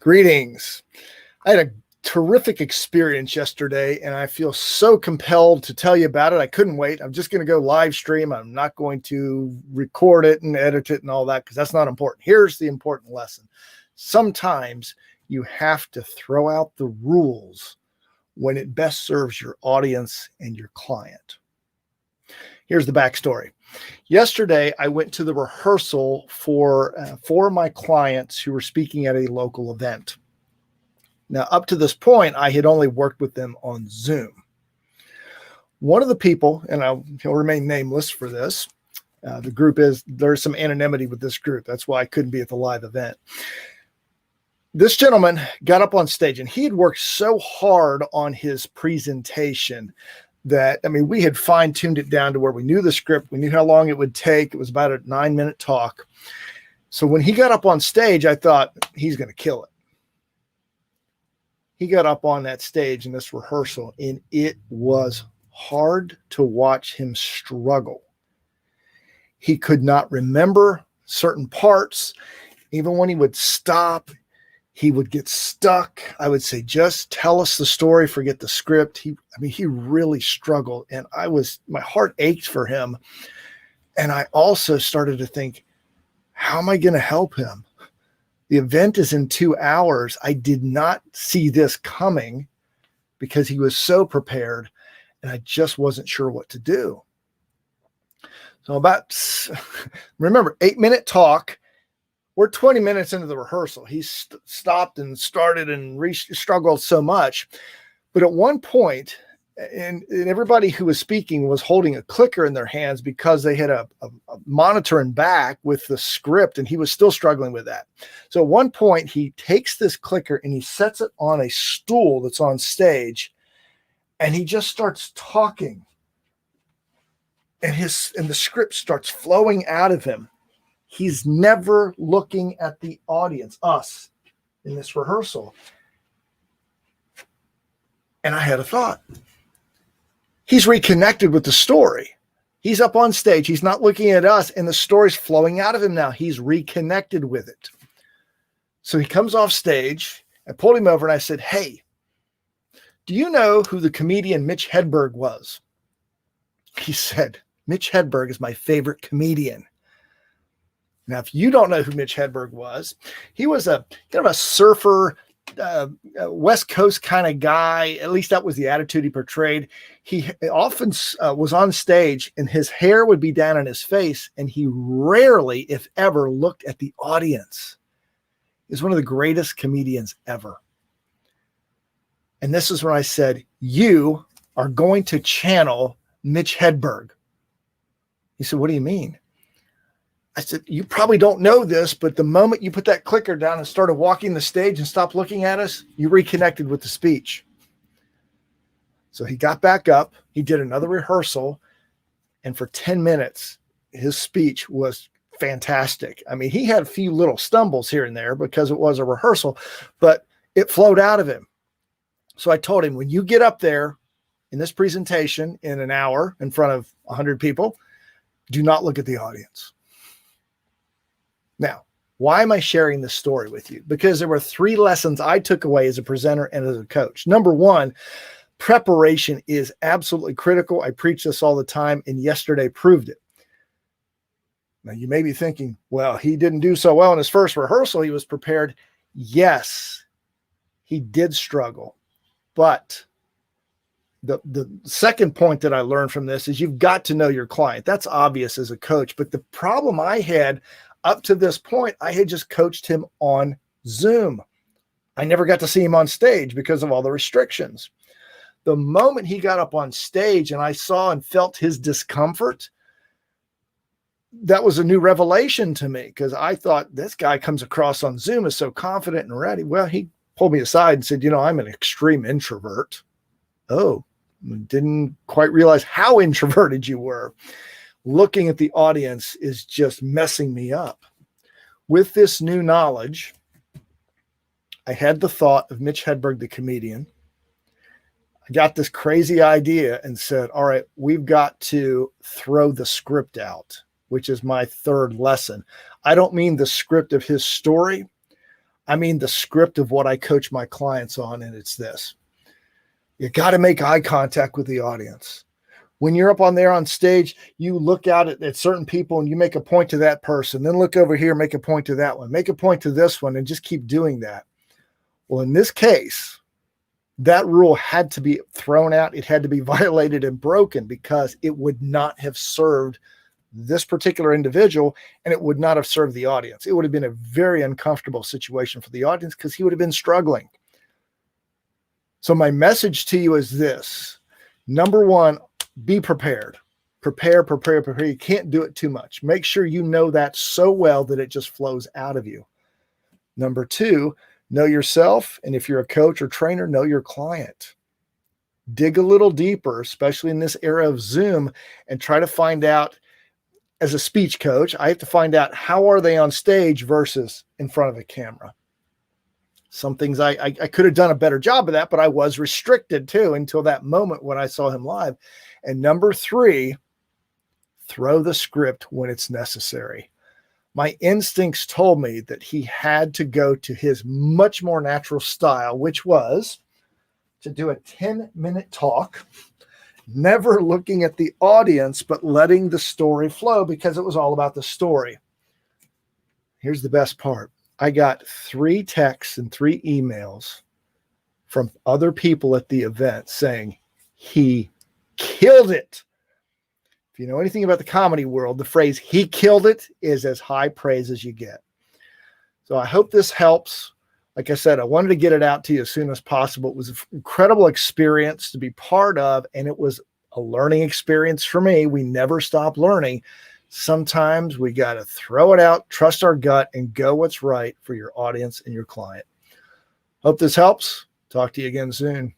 Greetings. I had a terrific experience yesterday, and I feel so compelled to tell you about it. I couldn't wait. I'm just going to go live stream. I'm not going to record it and edit it and all that because that's not important. Here's the important lesson. Sometimes you have to throw out the rules when it best serves your audience and your client. Here's the backstory. Yesterday, I went to the rehearsal for four of my clients who were speaking at a local event. Now, up to this point, I had only worked with them on Zoom. One of the people, and he'll remain nameless for this, there's some anonymity with this group. That's why I couldn't be at the live event. This gentleman got up on stage, and he had worked so hard on his presentation that, we had fine-tuned it down to where we knew the script. We knew how long it would take. It was about a 9-minute talk. So when he got up on stage, I thought, he's going to kill it. He got up on that stage in this rehearsal, and it was hard to watch him struggle. He could not remember certain parts. Even when he would stop, he would get stuck. I would say, just tell us the story, forget the script. He really struggled, and my heart ached for him. And I also started to think, how am I going to help him? The event is in 2 hours. I did not see this coming because he was so prepared, and I just wasn't sure what to do. So remember, 8-minute talk. We're 20 minutes into the rehearsal. He stopped and started and struggled so much. But at one point, and everybody who was speaking was holding a clicker in their hands because they had a monitor in back with the script, and he was still struggling with that. So at one point, he takes this clicker and he sets it on a stool that's on stage, and he just starts talking. And the script starts flowing out of him. He's never looking at the audience, us, in this rehearsal. And I had a thought. He's reconnected with the story. He's up on stage. He's not looking at us, and the story's flowing out of him now. He's reconnected with it. So he comes off stage. I pulled him over and I said, hey, do you know who the comedian Mitch Hedberg was? He said, Mitch Hedberg is my favorite comedian. Now, if you don't know who Mitch Hedberg was, he was a kind of a surfer, West Coast kind of guy. At least that was the attitude he portrayed. He often was on stage, and his hair would be down on his face, and he rarely, if ever, looked at the audience. He's one of the greatest comedians ever. And this is when I said, you are going to channel Mitch Hedberg. He said, what do you mean? I said, you probably don't know this, but the moment you put that clicker down and started walking the stage and stopped looking at us, you reconnected with the speech. So he got back up. He did another rehearsal. And for 10 minutes, his speech was fantastic. He had a few little stumbles here and there because it was a rehearsal, but it flowed out of him. So I told him, when you get up there in this presentation in an hour in front of 100 people, do not look at the audience. Now, why am I sharing this story with you? Because there were 3 lessons I took away as a presenter and as a coach. Number 1, preparation is absolutely critical. I preach this all the time, and yesterday proved it. Now, you may be thinking, well, he didn't do so well in his first rehearsal. He was prepared. Yes, he did struggle. But the second point that I learned from this is you've got to know your client. That's obvious as a coach. But the problem I had up to this point, I had just coached him on Zoom. I never got to see him on stage because of all the restrictions. The moment he got up on stage and I saw and felt his discomfort, that was a new revelation to me because I thought this guy comes across on Zoom as so confident and ready. Well, he pulled me aside and said, I'm an extreme introvert. Oh, didn't quite realize how introverted you were. Looking at the audience is just messing me up. With this new knowledge, I had the thought of Mitch Hedberg, the comedian. I got this crazy idea and said, all right, we've got to throw the script out, which is my third lesson. I don't mean the script of his story. I mean, the script of what I coach my clients on, and it's this. You got to make eye contact with the audience. When you're up on there on stage, you look out at certain people and you make a point to that person, then look over here, make a point to that one, make a point to this one, and just keep doing that. Well, in this case, that rule had to be thrown out. It had to be violated and broken because it would not have served this particular individual, and it would not have served the audience. It would have been a very uncomfortable situation for the audience because he would have been struggling. So my message to you is this. Number one, be prepared. Prepare. You can't do it too much. Make sure you know that so well that it just flows out of you. Number two, know yourself. And if you're a coach or trainer, know your client. Dig a little deeper, especially in this era of Zoom, and try to find out, as a speech coach, I have to find out how are they on stage versus in front of a camera. Some things I could have done a better job of that, but I was restricted too until that moment when I saw him live. And number three, throw the script when it's necessary. My instincts told me that he had to go to his much more natural style, which was to do a 10-minute talk, never looking at the audience, but letting the story flow because it was all about the story. Here's the best part. I got 3 texts and 3 emails from other people at the event saying he killed it. If you know anything about the comedy world, the phrase "he killed it" is as high praise as you get. So I hope this helps. Like I said, I wanted to get it out to you as soon as possible. It was an incredible experience to be part of, and it was a learning experience for me. We never stop learning. Sometimes we got to throw it out, trust our gut, and go what's right for your audience and your client. Hope this helps. Talk to you again soon.